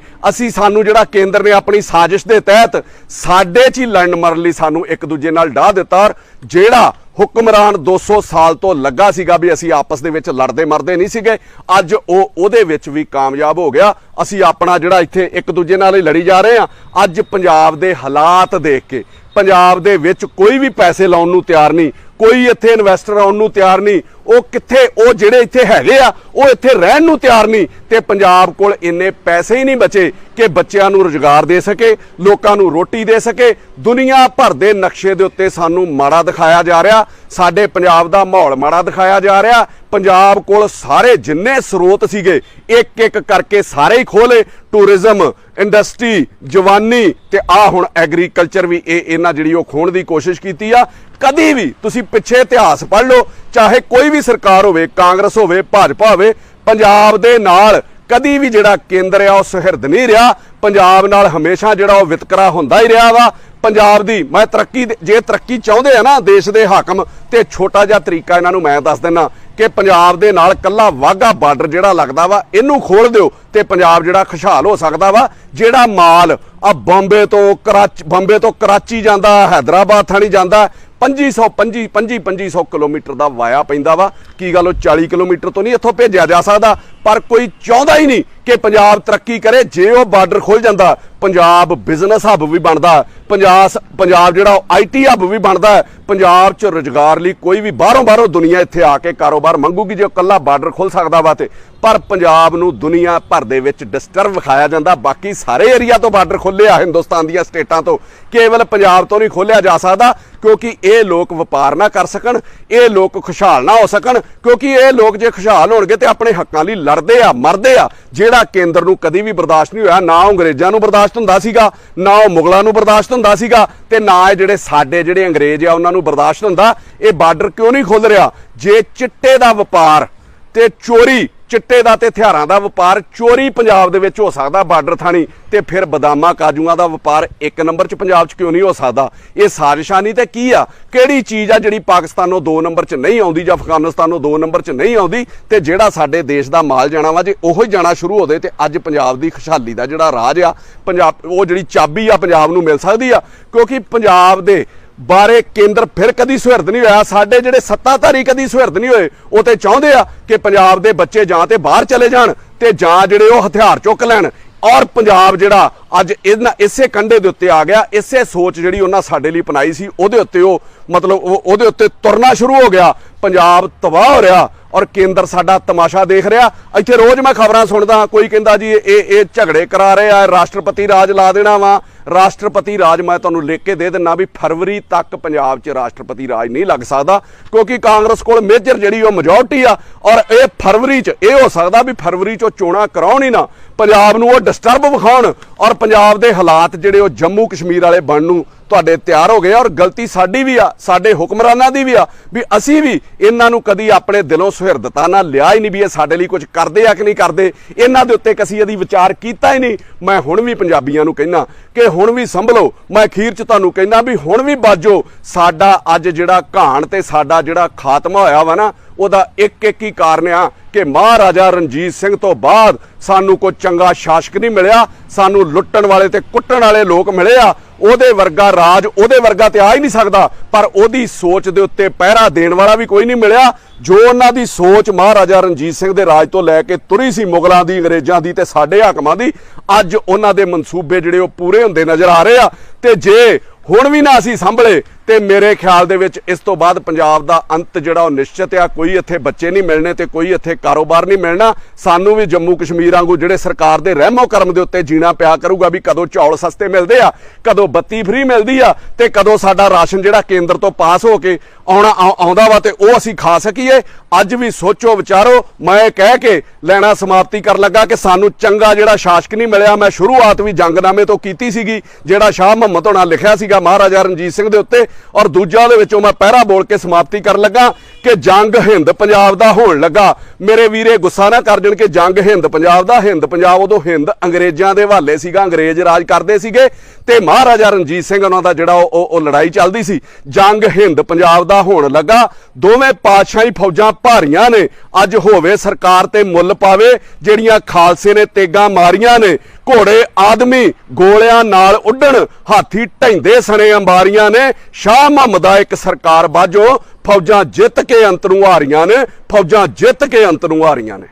ਸਾਨੂੰ ਜਿਹੜਾ ਕੇਂਦਰ ਨੇ ਆਪਣੀ ਸਾਜ਼ਿਸ਼ ਦੇ ਤਹਿਤ ਸਾਡੇ 'ਚ ਹੀ ਲੜਨ ਮਰਨ ਲਈ ਸਾਨੂੰ ਇੱਕ ਦੂਜੇ ਨਾਲ ਢਾਹ ਦਿੱਤਾ। ਔਰ ਜਿਹੜਾ ਹੁਕਮਰਾਨ 200 ਸਾਲ ਤੋਂ ਲੱਗਾ ਸੀਗਾ ਵੀ ਅਸੀਂ ਆਪਸ ਦੇ ਵਿੱਚ ਲੜਦੇ ਮਰਦੇ ਨਹੀਂ ਸੀਗੇ, ਅੱਜ ਉਹ ਉਹਦੇ ਵਿੱਚ ਵੀ ਕਾਮਯਾਬ ਹੋ ਗਿਆ। ਅਸੀਂ ਆਪਣਾ ਜਿਹੜਾ ਇੱਥੇ ਇੱਕ ਦੂਜੇ ਨਾਲ ਹੀ ਲੜੀ ਜਾ ਰਹੇ ਹਾਂ। ਅੱਜ ਪੰਜਾਬ ਦੇ ਹਾਲਾਤ ਦੇਖ ਕੇ ਪੰਜਾਬ ਦੇ ਵਿੱਚ ਕੋਈ ਵੀ ਪੈਸੇ ਲਾਉਣ ਨੂੰ ਤਿਆਰ ਨਹੀਂ, ਕੋਈ ਇੱਥੇ ਇਨਵੈਸਟਰ ਆਉਣ ਨੂੰ ਤਿਆਰ ਨਹੀਂ। ਉਹ ਕਿੱਥੇ, ਉਹ ਜਿਹੜੇ ਇੱਥੇ ਹੈਗੇ ਆ ਉਹ ਇੱਥੇ ਰਹਿਣ ਨੂੰ ਤਿਆਰ ਨਹੀਂ। ਤੇ ਪੰਜਾਬ ਕੋਲ ਇੰਨੇ ਪੈਸੇ ਹੀ ਨਹੀਂ ਬਚੇ ਕਿ ਬੱਚਿਆਂ ਨੂੰ ਰੁਜ਼ਗਾਰ ਦੇ ਸਕੇ, ਲੋਕਾਂ ਨੂੰ ਰੋਟੀ ਦੇ ਸਕੇ। ਦੁਨੀਆ ਭਰ ਦੇ ਨਕਸ਼ੇ ਦੇ ਉੱਤੇ ਸਾਨੂੰ ਮਾੜਾ ਦਿਖਾਇਆ ਜਾ ਰਿਹਾ, ਸਾਡੇ ਪੰਜਾਬ ਦਾ ਮਾਹੌਲ ਮਾੜਾ ਦਿਖਾਇਆ ਜਾ ਰਿਹਾ। ਪੰਜਾਬ ਕੋਲ ਸਾਰੇ ਜਿੰਨੇ ਸਰੋਤ ਸੀਗੇ ਇੱਕ ਇੱਕ ਕਰਕੇ ਸਾਰੇ ਹੀ ਖੋਲੇ। ਟੂਰਿਜ਼ਮ, ਇੰਡਸਟਰੀ, ਜਵਾਨੀ ਤੇ ਆ ਹੁਣ ਐਗਰੀਕਲਚਰ ਵੀ ਇਹਨਾਂ ਜਿਹੜੀ ਉਹ ਖੋਣ ਦੀ ਕੋਸ਼ਿਸ਼ ਕੀਤੀ ਆ। ਕਦੀ ਵੀ ਤੁਸੀਂ ਪਿੱਛੇ ਇਤਿਹਾਸ ਪੜ੍ਹ ਲਓ, ਚਾਹੇ ਕੋਈ ਵੀ ਸਰਕਾਰ ਹੋਵੇ, ਕਾਂਗਰਸ ਹੋਵੇ, ਭਾਜਪਾ ਹੋਵੇ, ਪੰਜਾਬ ਦੇ ਨਾਲ ਕਦੀ ਵੀ ਜਿਹੜਾ ਕੇਂਦਰ ਆ ਉਹ ਸੁਹਿਰਦ ਨਹੀਂ ਰਿਹਾ। ਪੰਜਾਬ ਨਾਲ ਹਮੇਸ਼ਾ ਜਿਹੜਾ ਉਹ ਵਿਤਕਰਾ ਹੁੰਦਾ ਹੀ ਰਿਹਾ ਵਾ। ਪੰਜਾਬ ਦੀ ਮੈਂ ਤਰੱਕੀ, ਜੇ ਤਰੱਕੀ ਚਾਹੁੰਦੇ ਆ ਨਾ ਦੇਸ਼ ਦੇ ਹਾਕਮ, ਤੇ ਛੋਟਾ ਜਿਹਾ ਤਰੀਕਾ ਇਹਨਾਂ ਨੂੰ ਮੈਂ ਦੱਸ ਦਿੰਦਾ ਕਿ ਪੰਜਾਬ ਦੇ ਨਾਲ ਕੱਲਾ ਵਾਘਾ ਬਾਰਡਰ ਜਿਹੜਾ ਲੱਗਦਾ ਵਾ ਇਹਨੂੰ ਖੋਲ ਦਿਓ ਤੇ ਪੰਜਾਬ ਜਿਹੜਾ ਖੁਸ਼ਹਾਲ ਹੋ ਸਕਦਾ ਵਾ। ਜਿਹੜਾ ਮਾਲ ਆ ਬੰਬੇ ਤੋਂ ਕਰਾਚੀ ਜਾਂਦਾ, ਹੈਦਰਾਬਾਦ ਥਾਣੀ ਜਾਂਦਾ, 2500 ਕਿਲੋਮੀਟਰ ਦਾ ਵਾਇਆ ਪੈਂਦਾ ਵਾ। ਕੀ ਗੱਲ ਉਹ 40 ਕਿਲੋਮੀਟਰ ਤੋਂ ਨਹੀਂ ਇੱਥੋਂ ਭੇਜਿਆ ਜਾ ਸਕਦਾ? ਪਰ ਕੋਈ ਚਾਹੁੰਦਾ ਹੀ ਨਹੀਂ ਕਿ ਪੰਜਾਬ ਤਰੱਕੀ ਕਰੇ। ਜੇ ਉਹ ਬਾਰਡਰ ਖੁੱਲ ਜਾਂਦਾ, ਪੰਜਾਬ ਬਿਜ਼ਨਸ ਹੱਬ ਵੀ ਬਣਦਾ, ਪੰਜਾਬ ਜਿਹੜਾ IT ਹੱਬ ਵੀ ਬਣਦਾ। ਪੰਜਾਬ 'ਚ ਰੁਜ਼ਗਾਰ ਲਈ ਕੋਈ ਵੀ ਬਾਹਰੋਂ ਦੁਨੀਆ ਇੱਥੇ ਆ ਕੇ ਕਾਰੋਬਾਰ ਮੰਗੂਗੀ ਜੇ ਕੱਲਾ ਬਾਰਡਰ ਖੁੱਲ ਸਕਦਾ ਵਾ ਤੇ। ਪਰ ਪੰਜਾਬ ਨੂੰ ਦੁਨੀਆ ਭਰ ਦੇ ਵਿੱਚ ਡਿਸਟਰਬ ਵਿਖਾਇਆ ਜਾਂਦਾ। ਬਾਕੀ ਸਾਰੇ ਏਰੀਆ ਤੋਂ ਬਾਰਡਰ ਖੋਲ੍ਹੇ ਆ ਹਿੰਦੁਸਤਾਨ ਦੀਆਂ ਸਟੇਟਾਂ ਤੋਂ, ਕੇਵਲ ਪੰਜਾਬ ਤੋਂ ਨਹੀਂ ਖੋਲ੍ਹਿਆ ਜਾ ਸਕਦਾ ਕਿਉਂਕਿ ਇਹ ਲੋਕ ਵਪਾਰ ਨਾ ਕਰ ਸਕਣ, ਇਹ ਲੋਕ ਖੁਸ਼ਹਾਲ ਨਾ ਹੋ ਸਕਣ। ਕਿਉਂਕਿ ਇਹ ਲੋਕ ਜੇ ਖੁਸ਼ਹਾਲ ਹੋਣਗੇ ਤੇ ਆਪਣੇ ਹੱਕਾਂ ਲਈ ਲੜਦੇ ਆ, ਮਰਦੇ ਆ। ਜਿਹੜਾ ਕੇਂਦਰ ਨੂੰ ਕਦੀ ਵੀ ਬਰਦਾਸ਼ਤ ਨਹੀਂ ਹੋਇਆ, ਨਾ ਅੰਗਰੇਜ਼ਾਂ ਨੂੰ ਬਰਦਾਸ਼ਤ ਹੁੰਦਾ ਸੀਗਾ, ਨਾ ਉਹ ਮੁਗਲਾਂ ਨੂੰ ਬਰਦਾਸ਼ਤ ਹੁੰਦਾ ਸੀਗਾ, ਤੇ ਨਾ ਇਹ ਜਿਹੜੇ ਅੰਗਰੇਜ਼ ਆ ਉਹਨਾਂ ਨੂੰ ਬਰਦਾਸ਼ਤ ਹੁੰਦਾ। ਇਹ ਬਾਰਡਰ ਕਿਉਂ ਨਹੀਂ ਖੁੱਲ ਰਿਹਾ? ਜੇ ਚਿੱਟੇ ਦਾ ਵਪਾਰ ਤੇ ਚੋਰੀ, ਚਿੱਟੇ ਦਾ ਤੇ ਹਥਿਆਰਾਂ ਦਾ ਵਪਾਰ, ਚੋਰੀ ਪੰਜਾਬ ਦੇ ਵਿੱਚ ਹੋ ਸਕਦਾ ਬਾਰਡਰ ਥਾਣੀ, ਤੇ ਫਿਰ ਬਦਾਮਾਂ ਕਾਜੂਆਂ ਦਾ ਵਪਾਰ ਇੱਕ ਨੰਬਰ 'ਚ ਪੰਜਾਬ 'ਚ ਕਿਉਂ ਨਹੀਂ ਹੋ ਸਕਦਾ? ਇਹ ਸਾਜ਼ਿਸ਼ਾਂ ਨਹੀਂ ਤੇ ਕੀ ਆ? ਕਿਹੜੀ ਚੀਜ਼ ਆ ਜਿਹੜੀ ਪਾਕਿਸਤਾਨੋਂ 2 ਨੰਬਰ 'ਚ ਨਹੀਂ ਆਉਂਦੀ ਜਾਂ ਅਫਗਾਨਿਸਤਾਨੋਂ 2 ਨੰਬਰ 'ਚ ਨਹੀਂ ਆਉਂਦੀ? ਤੇ ਜਿਹੜਾ ਸਾਡੇ ਦੇਸ਼ ਦਾ ਮਾਲ ਜਾਣਾ ਵਾ, ਜੇ ਉਹੋ ਹੀ ਜਾਣਾ ਸ਼ੁਰੂ ਹੋ ਜਾਵੇ ਤੇ ਅੱਜ ਪੰਜਾਬ ਦੀ ਖੁਸ਼ਹਾਲੀ ਦਾ ਜਿਹੜਾ ਰਾਜ ਆ, ਪੰਜਾਬ ਉਹ ਜਿਹੜੀ ਚਾਬੀ ਆ ਪੰਜਾਬ ਨੂੰ ਮਿਲ ਸਕਦੀ ਆ। ਕਿਉਂਕਿ ਪੰਜਾਬ ਦੇ ਬਾਰੇ ਕੇਂਦਰ ਫਿਰ ਕਦੀ ਸੁਹਿਰਦ ਨਹੀਂ ਹੋਇਆ। ਸਾਡੇ ਜਿਹੜੇ ਸੱਤਾਧਾਰੀ ਕਦੀ ਸੁਹਿਰਦ ਨਹੀਂ ਹੋਏ। ਉਹ ਤੇ ਚਾਹੁੰਦੇ ਆ ਕਿ ਪੰਜਾਬ ਦੇ ਬੱਚੇ ਜਾਂ ਤੇ ਬਾਹਰ ਚਲੇ ਜਾਣ ਤੇ ਜਾਂ ਜਿਹੜੇ ਉਹ ਹਥਿਆਰ ਚੁੱਕ ਲੈਣ। ਔਰ ਪੰਜਾਬ ਜਿਹੜਾ ਅੱਜ ਇਹਨਾਂ ਇਸੇ ਕੰਢੇ ਦੇ ਉੱਤੇ ਆ ਗਿਆ, ਇਸੇ ਸੋਚ ਜਿਹੜੀ ਉਹਨਾਂ ਸਾਡੇ ਲਈ ਅਪਣਾਈ ਸੀ ਉਹਦੇ ਉੱਤੇ ਉਹ ਮਤਲਬ ਉਹਦੇ ਉੱਤੇ ਤੁਰਨਾ ਸ਼ੁਰੂ ਹੋ ਗਿਆ। ਪੰਜਾਬ ਤਬਾਹ ਹੋ ਰਿਹਾ ਔਰ ਕੇਂਦਰ ਸਾਡਾ ਤਮਾਸ਼ਾ ਦੇਖ ਰਿਹਾ। ਇੱਥੇ ਰੋਜ਼ ਮੈਂ ਖਬਰਾਂ ਸੁਣਦਾ, ਕੋਈ ਕਹਿੰਦਾ ਜੀ ਇਹ ਝਗੜੇ ਕਰਾ ਰਹੇ ਆ, ਰਾਸ਼ਟਰਪਤੀ ਰਾਜ ਲਾ ਦੇਣਾ ਵਾ। ਰਾਸ਼ਟਰਪਤੀ ਰਾਜ ਮੈਂ ਤੁਹਾਨੂੰ ਲਿਖ ਕੇ ਦੇ ਦਿੰਦਾ ਵੀ ਫਰਵਰੀ ਤੱਕ ਪੰਜਾਬ 'ਚ ਰਾਸ਼ਟਰਪਤੀ ਰਾਜ ਨਹੀਂ ਲੱਗ ਸਕਦਾ, ਕਿਉਂਕਿ ਕਾਂਗਰਸ ਕੋਲ ਮੇਜਰ ਜਿਹੜੀ ਉਹ ਮੈਜੋਰਟੀ ਆ। ਔਰ ਇਹ ਫਰਵਰੀ 'ਚ ਇਹ ਹੋ ਸਕਦਾ ਵੀ ਫਰਵਰੀ 'ਚੋਂ ਚੋਣਾਂ ਕਰਾਉਣ ਹੀ ਨਾ, ਪੰਜਾਬ ਨੂੰ ਉਹ ਡਿਸਟਰਬ ਵਿਖਾਉਣ ਔਰ ਪੰਜਾਬ ਦੇ ਹਾਲਾਤ ਜਿਹੜੇ ਉਹ ਜੰਮੂ ਕਸ਼ਮੀਰ ਵਾਲੇ ਬਣਨ ਨੂੰ ਤੁਹਾਡੇ ਤਿਆਰ ਹੋ ਗਏ। ਔਰ ਗਲਤੀ ਸਾਡੀ ਵੀ ਆ, ਸਾਡੇ ਹੁਕਮਰਾਨਾਂ ਦੀ ਵੀ ਆ ਵੀ ਅਸੀਂ ਵੀ ਇਹਨਾਂ ਨੂੰ ਕਦੀ ਆਪਣੇ ਦਿਲੋਂ ਸੁਹਿਰਦਤਾ ਨਾਲ ਲਿਆ ਹੀ ਨਹੀਂ ਵੀ ਇਹ ਸਾਡੇ ਲਈ ਕੁਝ ਕਰਦੇ ਆ ਕਿ ਨਹੀਂ ਕਰਦੇ। ਇਹਨਾਂ ਦੇ ਉੱਤੇ ਕਦੀ ਇਹਦੀ ਵਿਚਾਰ ਕੀਤਾ ਹੀ ਨਹੀਂ। ਮੈਂ ਹੁਣ ਵੀ ਪੰਜਾਬੀਆਂ ਨੂੰ ਕਹਿਣਾ ਕਿ ਹੁਣ ਵੀ ਸੰਭਲੋ। ਮੈਂ ਅਖੀਰ 'ਚ ਤੁਹਾਨੂੰ ਕਹਿਣਾ ਵੀ ਹੁਣ ਵੀ ਬਾਜੋ। ਸਾਡਾ ਅੱਜ ਜਿਹੜਾ ਘਾਣ ਤੇ ਸਾਡਾ ਜਿਹੜਾ ਖਾਤਮਾ ਹੋਇਆ ਵਾ ਨਾ, ਉਹਦਾ ਇੱਕ ਹੀ ਕਾਰਨ ਆ ਕਿ ਮਹਾਰਾਜਾ ਰਣਜੀਤ ਸਿੰਘ ਤੋਂ ਬਾਅਦ ਸਾਨੂੰ ਕੋਈ ਚੰਗਾ ਸ਼ਾਸਕ ਨਹੀਂ ਮਿਲਿਆ। ਸਾਨੂੰ ਲੁੱਟਣ ਵਾਲੇ ਤੇ ਕੁੱਟਣ ਵਾਲੇ ਲੋਕ ਮਿਲੇ ਆ। ਉਹਦੇ ਵਰਗਾ ਰਾਜ ਉਹਦੇ ਵਰਗਾ ਤੇ ਆ ਹੀ ਨਹੀਂ ਸਕਦਾ, ਪਰ ਉਹਦੀ ਸੋਚ ਦੇ ਉੱਤੇ ਪਹਿਰਾ ਦੇਣ ਵਾਲਾ ਵੀ ਕੋਈ ਨਹੀਂ ਮਿਲਿਆ। ਜੋ ਉਹਨਾਂ ਦੀ ਸੋਚ ਮਹਾਰਾਜਾ ਰਣਜੀਤ ਸਿੰਘ ਦੇ ਰਾਜ ਤੋਂ ਲੈ ਕੇ ਤੁਰੀ ਸੀ, ਮੁਗਲਾਂ ਦੀ, ਅੰਗਰੇਜ਼ਾਂ ਦੀ ਤੇ ਸਾਡੇ ਹਾਕਮਾਂ ਦੀ, ਅੱਜ ਉਹਨਾਂ ਦੇ ਮਨਸੂਬੇ ਜਿਹੜੇ ਉਹ ਪੂਰੇ ਹੁੰਦੇ ਨਜ਼ਰ ਆ ਰਹੇ ਆ। ਤੇ ਜੇ ਹੁਣ ਵੀ ਨਾ ਅਸੀਂ ਸੰਭਲੇ ਤੇ ਮੇਰੇ ਖਿਆਲ ਦੇ ਵਿੱਚ ਇਸ ਤੋਂ ਬਾਅਦ ਪੰਜਾਬ ਦਾ ਅੰਤ ਜਿਹੜਾ ਉਹ ਨਿਸ਼ਚਿਤ ਆ। ਕੋਈ ਇੱਥੇ ਬੱਚੇ ਨਹੀਂ ਮਿਲਣੇ ਤੇ ਕੋਈ ਇੱਥੇ ਕਾਰੋਬਾਰ ਨਹੀਂ ਮਿਲਣਾ। ਸਾਨੂੰ ਵੀ ਜੰਮੂ ਕਸ਼ਮੀਰ ਵਾਂਗੂ ਜਿਹੜੇ ਸਰਕਾਰ ਦੇ ਰਹਿਮੋ ਕਰਮ ਦੇ ਉੱਤੇ ਜੀਣਾ ਪਿਆ ਕਰੂਗਾ ਵੀ ਕਦੋਂ ਚੌਲ ਸਸਤੇ ਮਿਲਦੇ ਆ, ਕਦੋਂ ਬੱਤੀ ਫ੍ਰੀ ਮਿਲਦੀ ਆ ਤੇ ਕਦੋਂ ਸਾਡਾ ਰਾਸ਼ਨ ਜਿਹੜਾ ਕੇਂਦਰ ਤੋਂ ਪਾਸ ਹੋ ਕੇ ਆਉਂਦਾ ਵਾ ਤੇ ਉਹ ਅਸੀਂ ਖਾ ਸਕੀਏ। ਅੱਜ ਵੀ ਸੋਚੋ ਵਿਚਾਰੋ। ਮੈਂ ਕਹਿ ਕੇ ਲੈਣਾ ਸਮਾਪਤੀ ਕਰਨ ਲੱਗਾ ਕਿ ਸਾਨੂੰ ਚੰਗਾ ਜਿਹੜਾ ਸ਼ਾਸਕ ਨਹੀਂ ਮਿਲਿਆ। ਮੈਂ ਸ਼ੁਰੂਆਤ ਵੀ ਜੰਗਨਾਮੇ ਤੋਂ ਕੀਤੀ ਸੀਗੀ, ਜਿਹੜਾ ਸ਼ਾਹ ਮੁਹੰਮਦ ਹੋਣਾ ਲਿਖਿਆ ਸੀਗਾ ਮਹਾਰਾਜਾ ਰਣਜੀਤ ਸਿੰਘ ਦੇ ਉੱਤੇ। ਔਰ ਦੂਜਾ ਉਹਦੇ ਵਿੱਚੋਂ ਮੈਂ ਪਹਿਰਾ ਬੋਲ ਕੇ ਸਮਾਪਤੀ ਕਰਨ ਲੱਗਾ ਕਿ ਜੰਗ ਹਿੰਦ ਪੰਜਾਬ ਦਾ ਹੋਣ ਲੱਗਾ। ਮੇਰੇ ਵੀਰੇ ਗੁੱਸਾ ਨਾ ਕਰ ਜਾਣ ਕਿ ਜੰਗ ਹਿੰਦ ਪੰਜਾਬ ਦਾ। ਹਿੰਦ ਪੰਜਾਬ ਉਦੋਂ ਹਿੰਦ ਅੰਗਰੇਜ਼ਾਂ ਦੇ ਹਵਾਲੇ ਸੀਗਾ, ਅੰਗਰੇਜ਼ ਰਾਜ ਕਰਦੇ ਸੀਗੇ ਤੇ ਮਹਾਰਾਜਾ ਰਣਜੀਤ ਸਿੰਘ ਉਹਨਾਂ ਦਾ ਜਿਹੜਾ ਉਹ ਲੜਾਈ ਚੱਲਦੀ ਸੀ। ਜੰਗ ਹਿੰਦ ਪੰਜਾਬ ਦਾ ਹੋਣ ਲੱਗਾ। ਦੋਵੇਂ ਪਾਤਸ਼ਾਹੀ ਫੌਜਾਂ ਭਾਰੀਆਂ ਨੇ। ਅੱਜ ਹੋਵੇ ਸਰਕਾਰ ਤੇ ਮੁੱਲ ਪਾਵੇ। ਜਿਹੜੀਆਂ ਖਾਲਸੇ ਨੇ ਤੇਗਾਂ ਮਾਰੀਆਂ ਨੇ, ਘੋੜੇ ਆਦਮੀ ਗੋਲਿਆਂ ਨਾਲ ਉੱਡਣ, ਹਾਥੀ ਢੈਂਦੇ ਸਣੇ ਅੰਬਾਰੀਆਂ ਨੇ। ਸ਼ਾਹ ਮੁਹੰਮਦ ਦਾ ਇੱਕ ਸਰਕਾਰ ਬਾਝੋ, ਫੌਜਾਂ ਜਿੱਤ ਕੇ ਅੰਤ ਨੂੰ ਹਾਰੀਆਂ ਨੇ, ਫੌਜਾਂ ਜਿੱਤ ਕੇ ਅੰਤ ਨੂੰ ਹਾਰੀਆਂ ਨੇ।